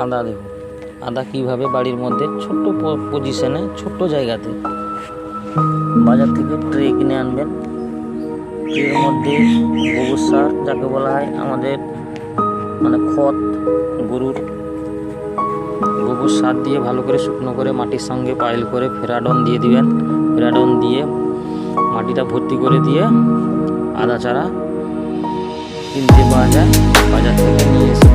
আদা দেখুন, আদা কিভাবে বাড়ির মধ্যে ছোট্ট পজিশনে ছোট্ট জায়গাতে বাজার থেকে ট্রে কিনে আনবেন। ট্রের মধ্যে গোবর সার, যাকে বলা হয় আমাদের খত, গরুর গোবর সার দিয়ে ভালো করে শুকনো করে মাটির সঙ্গে পাইল করে ফেরাডন দিয়ে দিবেন। ফেরাডন দিয়ে মাটিটা ভর্তি করে দিয়ে আদা চারা কিনতে পাওয়া যায়, বাজার থেকে নিয়ে এসে